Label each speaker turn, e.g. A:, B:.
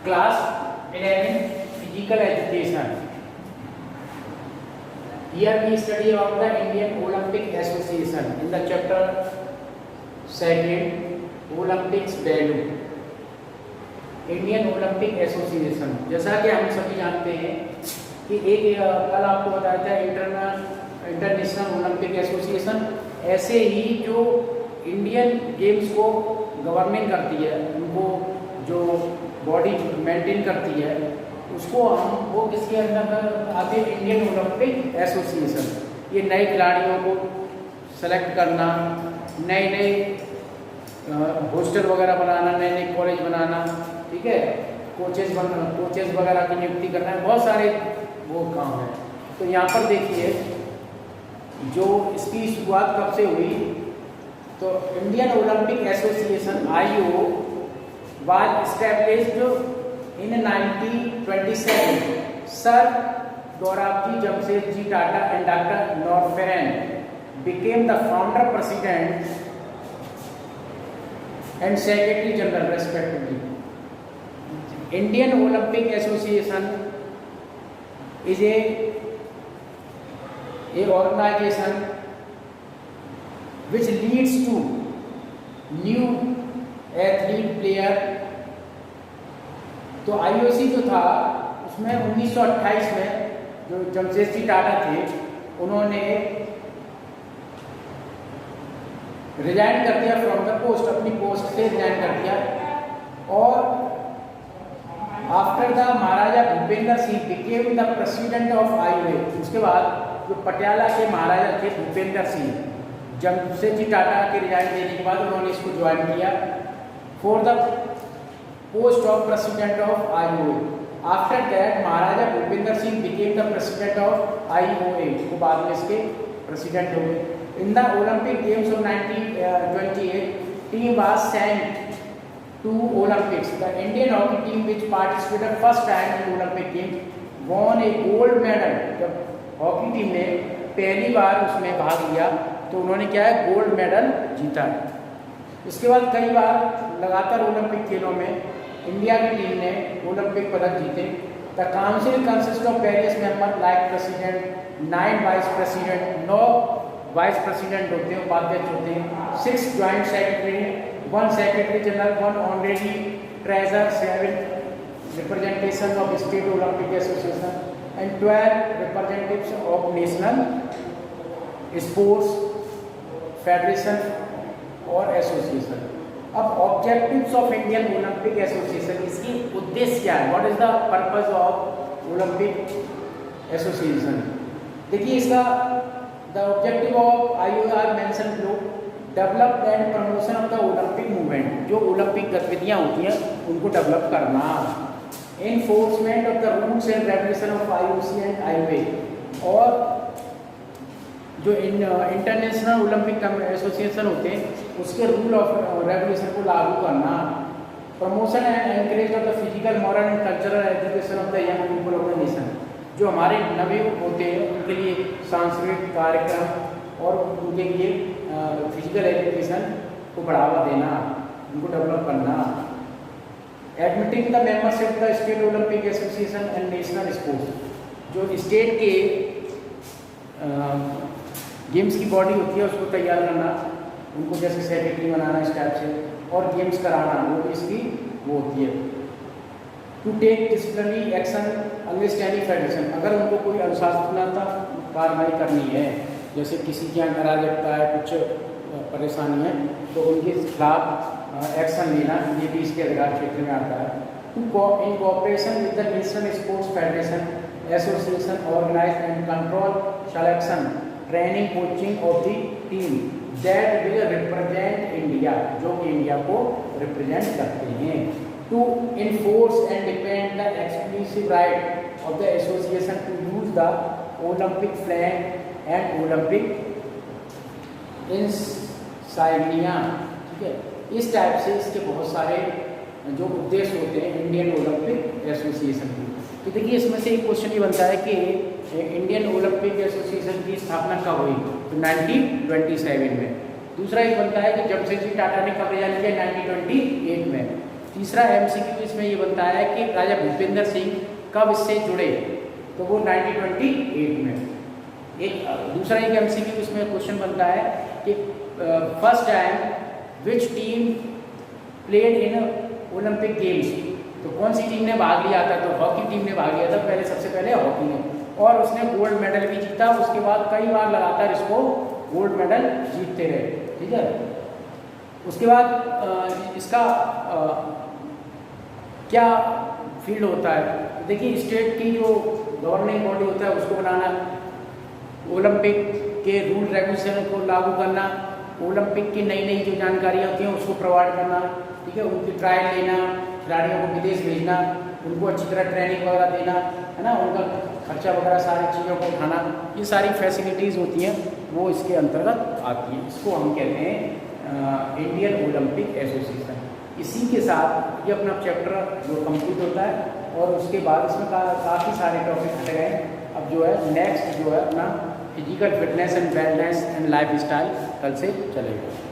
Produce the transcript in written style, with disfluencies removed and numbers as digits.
A: Class 11 Physical Education. Here we study about the Indian Olympic Association in the chapter 2 Olympics Value. Indian Olympic association, जैसा कि हम सभी जानते हैं कि एक कल आपको बताया था इंटरनेशनल ओलंपिक एसोसिएशन, ऐसे ही जो इंडियन गेम्स को गवर्निंग करती है, उनको जो बॉडी मेंटेन करती है, उसको हम वो किसके अंदर आते हैं? Indian Olympic association. ये नए खिलाड़ियों को सेलेक्ट करना, नए नए हॉस्टल वगैरह बनाना, नए नए कॉलेज बनाना, ठीक है, कोचेज वगैरह की नियुक्ति करना है, बहुत सारे वो काम है। तो यहाँ पर देखिए जो इसकी शुरुआत कब से हुई, तो Indian Olympic Association IO was established in 1927. Sir Dorabji Jamshedji Tata and Dr. Norferan became the founder, president and secretary general respectively. Indian Olympic Association is a organization which leads to new athlete player. तो IOC जो था उसमें 1928 में जो जमशेदजी टाटा थे, उन्होंने resign कर दिया फ्रॉम द पोस्ट, अपनी पोस्ट से रिजाइन कर दिया। और after the Maharaja Bhupendra Singh became the president of IOA, उसके बाद जो पटियाला के महाराजा थे भूपेंद्र सिंह, जमशेदजी टाटा के रिजाइन देने के बाद उन्होंने इसको ज्वाइन किया for the post of president of IOA। After that Maharaja Bhupendra Singh became the president of IOA, वो बाद में इसके प्रेसिडेंट हो गए। In the Olympic games of 1928 team was sent to Olympics. The Indian hockey team which participated first time in Olympic Games won a gold medal. जब hockey team ने पहली बार उसमें भाग लिया तो उन्होंने क्या है, गोल्ड मेडल जीता। इसके बाद कई बार लगातार ओलंपिक खेलों में इंडिया की टीम ने ओलंपिक पदक जीते। The council consist of various member like president, 9 vice president, 9 vice president होते हैं, उपाध्यक्ष होते हैं, 6 joint secretary, 1 secretary general, 1 honorary treasurer, 7 representation of state Olympic association and 12 representatives of national sports federation और association. अब objectives of Indian Olympic association, इसकी उद्देश्य क्या है? What is the purpose of Olympic association? देखिए इसका the objective of IOA are mention below. Develop and promotion of the Olympic movement, जो Olympic गतिविधियाँ होती हैं उनको डेवलप करना। Enforcement of the rules and regulation ऑफ IOC एंड IOA, और जो इंटरनेशनल ओलंपिक एसोसिएशन होते हैं उसके रूल ऑफ रेगुलेशन को लागू करना। Promotion and encourage of the physical, moral and cultural education of the young people of the nation, जो हमारे नवयुवक होते हैं उनके लिए सांस्कृतिक कार्यक्रम और उनके लिए फिजिकल एजुकेशन को बढ़ावा देना, उनको डेवलप करना। Admitting the membership the state Olympic association and national sports, जो स्टेट के गेम्स की बॉडी होती है उसको तैयार करना, उनको जैसे सेक्रेटरी बनाना इस टाइप से, और गेम्स कराना, वो इसकी वो होती है। To take disciplinary action against any federation, अगर उनको कोई अनुशासनात्मक कार्रवाई करनी है, जैसे किसी के यहाँ अराजकता है, कुछ परेशानी है, तो उनके खिलाफ एक्शन लेना, ये भी इसके अधिकार क्षेत्र में आता है। To in cooperation with the national sports federation association organise and control selection, training, coaching of the team that will represent India, जो कि इंडिया को रिप्रेजेंट करते हैं। To enforce and depend the exclusive right of the association to use the Olympic flag and Olympic insignia, ठीक है। इस type से इसके बहुत सारे जो उद्देश्य होते हैं इंडियन ओलंपिक एसोसिएशन के। तो देखिए इसमें से एक क्वेश्चन ये बनता है कि इंडियन ओलंपिक एसोसिएशन की स्थापना कब हुई? तो 1927 में। दूसरा एक बनता है कि जमशेदजी टाटा ने कब रिजाइन किया? 1928 में। तीसरा MCQ इसमें ये बनता है कि राजा भूपेंद्र सिंह कब इससे जुड़े, तो वो 1928 में। दूसरा एक MCQ इसमें क्वेश्चन बनता है कि first time which team played in Olympic games, तो कौन सी टीम ने भाग लिया था, तो हॉकी टीम ने भाग लिया था पहले, सबसे पहले हॉकी ने, और उसने गोल्ड मेडल भी जीता। उसके बाद कई बार लगातार इसको गोल्ड मेडल जीतते रहे, ठीक है। उसके बाद इसका क्या फील्ड होता है, देखिए स्टेट की जो गवर्निंग बॉडी होता है उसको बनाना, ओलंपिक के रूल रेगुलेशन को लागू करना, ओलंपिक की नई नई जो जानकारियाँ होती हैं उसको प्रोवाइड करना, ठीक है, उनकी ट्रायल लेना, खिलाड़ियों को विदेश भेजना, उनको अच्छी तरह ट्रेनिंग वगैरह देना, है ना, उनका खर्चा वगैरह सारी चीज़ों को उठाना, ये सारी फैसिलिटीज़ होती हैं वो इसके अंतर्गत आती हैं। इसको हम कहते हैं इंडियन ओलंपिक एसोसिएशन। इसी के साथ ये अपना चैप्टर जो कंप्लीट होता है और उसके बाद इसमें काफ़ी सारे टॉपिक हट गए। अब जो है नेक्स्ट जो है अपना physical fitness and wellness and life style कल से चलेगा।